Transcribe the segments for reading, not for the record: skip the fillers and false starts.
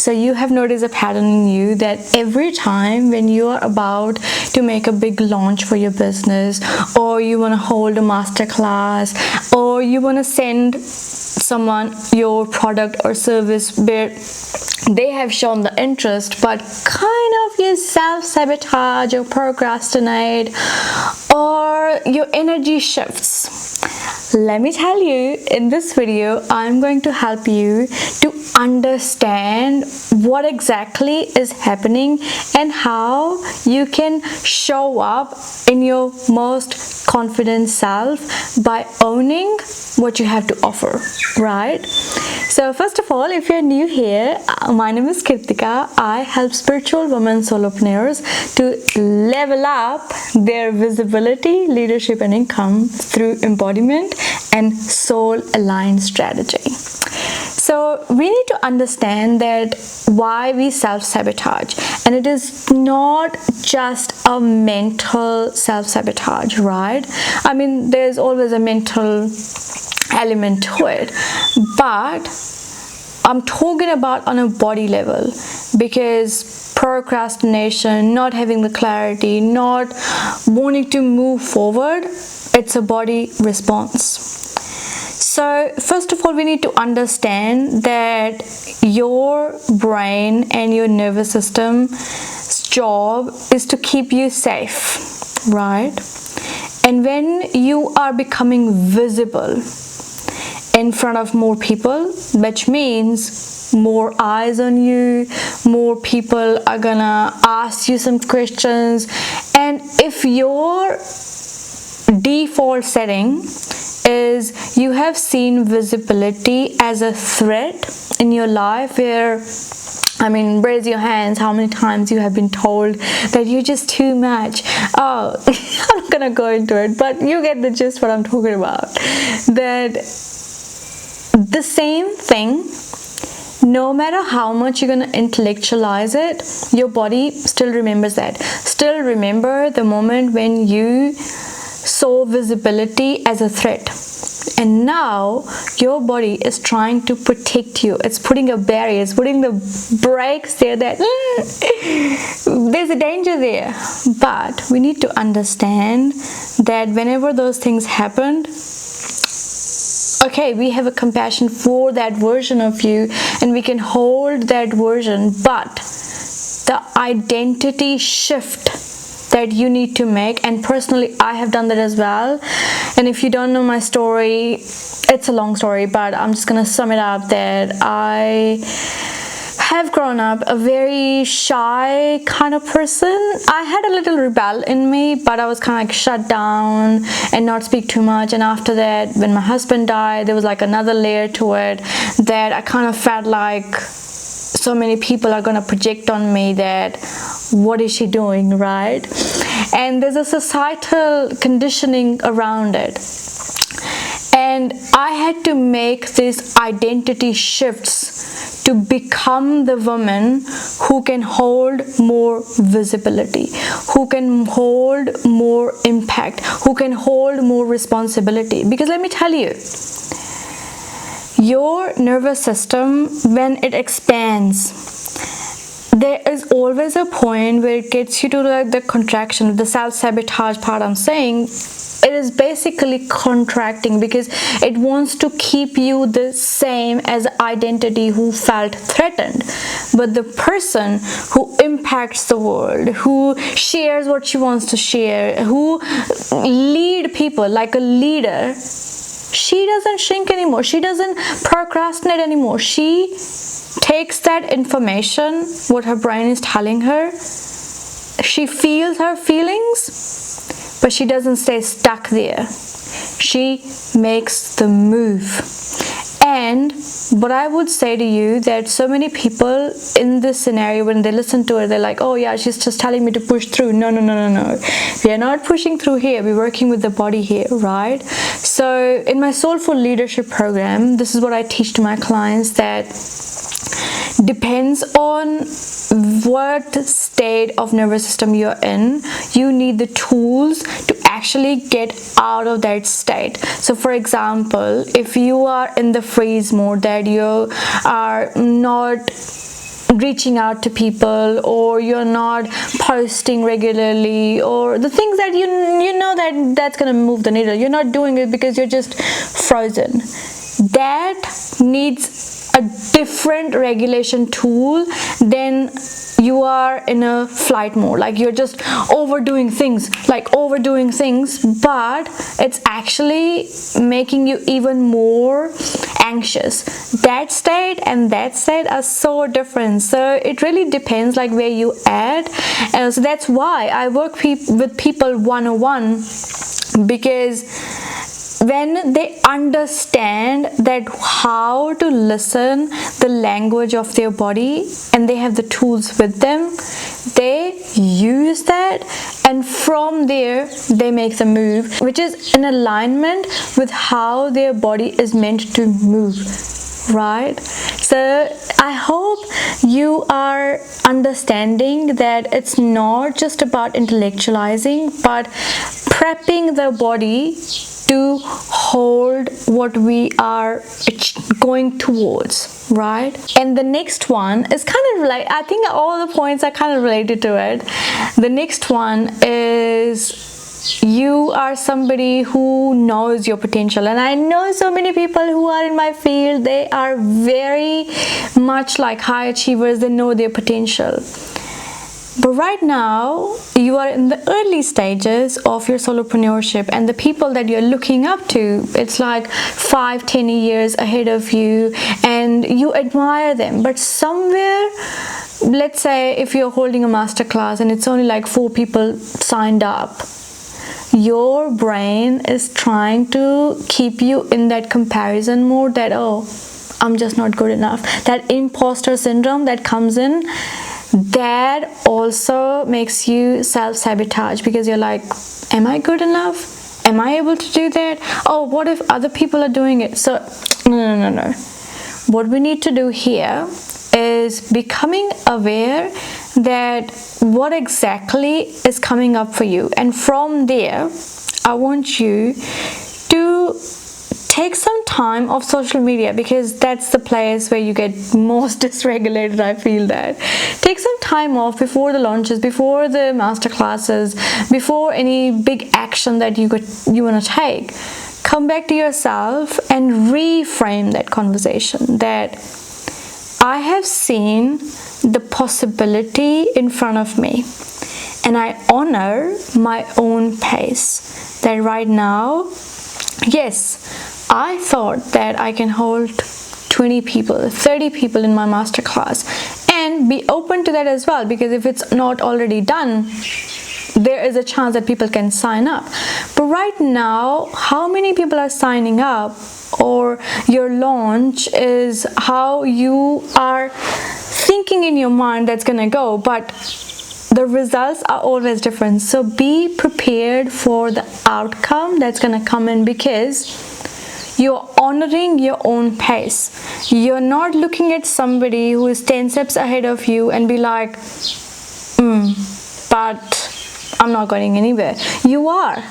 So you have noticed a pattern in you that every time when you are about to make a big launch for your business, or you want to hold a master class, or you want to send someone your product or service where they have shown the interest, but kind of you self-sabotage or procrastinate, or your energy shifts. Let me tell you, in this video, I'm going to help you to understand what exactly is happening and how you can show up in your most confident self by owning what you have to offer, right? So first of all, if you're new here, my name is Kirtika. I help spiritual women solopreneurs to level up their visibility, leadership, and income through embodiment and soul-aligned strategy. So we need to understand that why we self-sabotage, and it is not just a mental self-sabotage, right? I mean, there's always a mental element to it, but I'm talking about on a body level, because procrastination, not having the clarity, not wanting to move forward, it's a body response. So first of all, we need to understand that your brain and your nervous system's job is to keep you safe, right? And when you are becoming visible in front of more people, which means more eyes on you, more people are gonna ask you some questions, and if your default setting is you have seen visibility as a threat in your life, where, I mean, raise your hands how many times you have been told that you're just too much. Oh, I'm not gonna go into it, but you get the gist what I'm talking about. That the same thing, no matter how much you're gonna intellectualize it, your body still remembers that. Still remember the moment when you saw visibility as a threat, and now your body is trying to protect you. It's putting a barrier, it's putting the brakes there that there's a danger there. But we need to understand that whenever those things happened, okay, we have a compassion for that version of you and we can hold that version, but the identity shift that you need to make, and personally I have done that as well. And if you don't know my story, it's a long story, but I'm just gonna sum it up that I have grown up a very shy kind of person. I had a little rebel in me, but I was kind of like shut down and not speak too much. And after that, when my husband died, there was like another layer to it that I kind of felt like so many people are gonna project on me that what is she doing, right? And there's a societal conditioning around it. And I had to make these identity shifts to become the woman who can hold more visibility, who can hold more impact, who can hold more responsibility. Because let me tell you, your nervous system, when it expands, there is always a point where it gets you to like the contraction, the self-sabotage part I'm saying. It is basically contracting because it wants to keep you the same as identity who felt threatened. But the person who impacts the world, who shares what she wants to share, who lead people like a leader, she doesn't shrink anymore. She doesn't procrastinate anymore. She takes that information, what her brain is telling her, she feels her feelings, but she doesn't stay stuck there. She makes the move. And what I would say to you, that so many people in this scenario, when they listen to it, they're like, oh yeah, she's just telling me to push through. No. We are not pushing through here. We're working with the body here, right? So in my Soulful Leadership program, this is what I teach to my clients, that depends on what state of nervous system you're in, you need the tools to actually get out of that state. So for example, if you are in the freeze mode, that you are not reaching out to people, or you're not posting regularly, or the things that you know that's going to move the needle, you're not doing it because you're just frozen. That needs a different regulation tool than you are in a flight mode, like you're just overdoing things, but it's actually making you even more anxious. That state and that state are so different. So it really depends like where you at. So that's why I work with people one-on-one, because when they understand that how to listen the language of their body and they have the tools with them, they use that, and from there they make the move which is in alignment with how their body is meant to move, right? So I hope you are understanding that it's not just about intellectualizing, but prepping the body to hold what we are going towards, right? And the next one is kind of like, I think all the points are kind of related to it. The next one is you are somebody who knows your potential, and I know so many people who are in my field, they are very much like high achievers. They know their potential. But right now, you are in the early stages of your solopreneurship, and the people that you're looking up to, it's like 5-10 years ahead of you, and you admire them. But somewhere, let's say if you're holding a masterclass and it's only like 4 people signed up, your brain is trying to keep you in that comparison mode that, oh, I'm just not good enough. That imposter syndrome that comes in, that also makes you self-sabotage, because you're like, am I good enough? Am I able to do that? Oh, what if other people are doing it? So no. What we need to do here is becoming aware that what exactly is coming up for you, and from there I want you to take some time off social media, because that's the place where you get most dysregulated. I feel that. Take some time off before the launches, before the masterclasses, before any big action that you want to take. Come back to yourself and reframe that conversation, that I have seen the possibility in front of me, and I honor my own pace. That right now, yes, I thought that I can hold 20 people, 30 people in my masterclass, and be open to that as well, because if it's not already done, there is a chance that people can sign up. But right now, how many people are signing up, or your launch is how you are thinking in your mind that's gonna go, but the results are always different. So be prepared for the outcome that's gonna come in, because you're honoring your own pace. You're not looking at somebody who is 10 steps ahead of you and be like, but I'm not going anywhere. You are.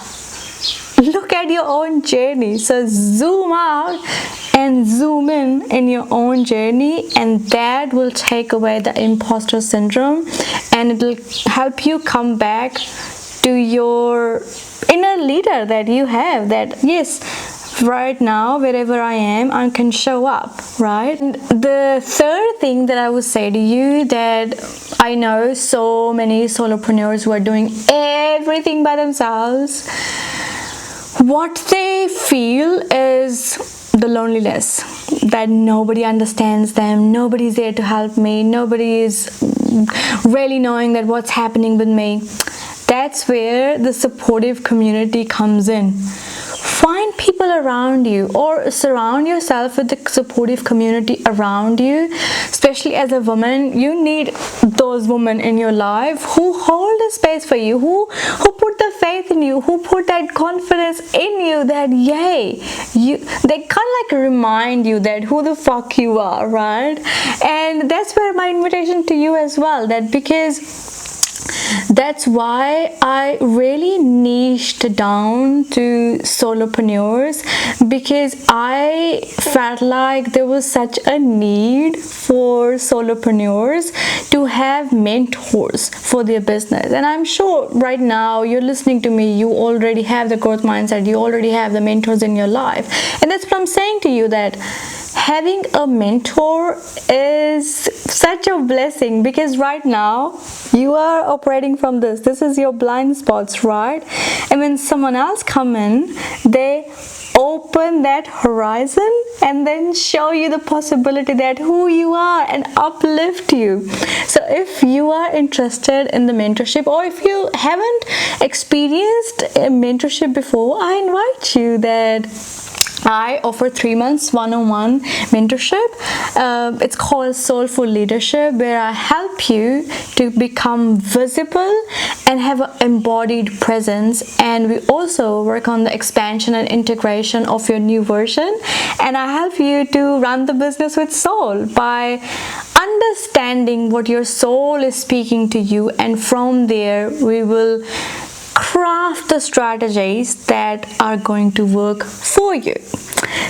Look at your own journey. So zoom out and zoom in your own journey, and that will take away the imposter syndrome, and it will help you come back to your inner leader that you have, that yes, right now wherever I am, I can show up, right? And the third thing that I would say to you, that I know so many solopreneurs who are doing everything by themselves, what they feel is the loneliness, that nobody understands them, nobody's there to help me, nobody is really knowing that what's happening with me. That's where the supportive community comes in. Find people around you, or surround yourself with the supportive community around you. Especially as a woman, you need those women in your life who hold a space for you, who put the faith in you, who put that confidence in you, that yay, they kind of like remind you that who the fuck you are, right? And that's where my invitation to you as well, that because That's why I really niched down to solopreneurs, because I felt like there was such a need for solopreneurs to have mentors for their business. And I'm sure right now you're listening to me, you already have the growth mindset, you already have the mentors in your life. And that's what I'm saying to you, that having a mentor is such a blessing, because right now you are operating from this is your blind spots, right? And when someone else come in, they open that horizon and then show you the possibility that who you are and uplift you. So if you are interested in the mentorship, or if you haven't experienced a mentorship before, I invite you that I offer 3 months one-on-one mentorship. It's called Soulful Leadership, where I help you to become visible and have an embodied presence. And we also work on the expansion and integration of your new version. And I help you to run the business with soul by understanding what your soul is speaking to you. And from there, we will craft the strategies that are going to work for you.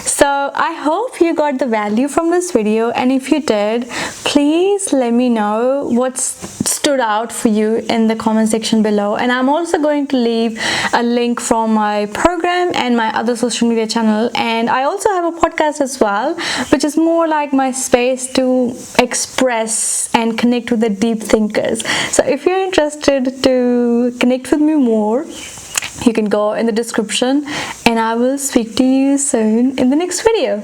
So I hope you got the value from this video, and if you did, please let me know what stood out for you in the comment section below. And I'm also going to leave a link from my program and my other social media channel, and I also have a podcast as well, which is more like my space to express and connect with the deep thinkers. So if you're interested to connect with me more, you can go in the description, and I will speak to you soon in the next video.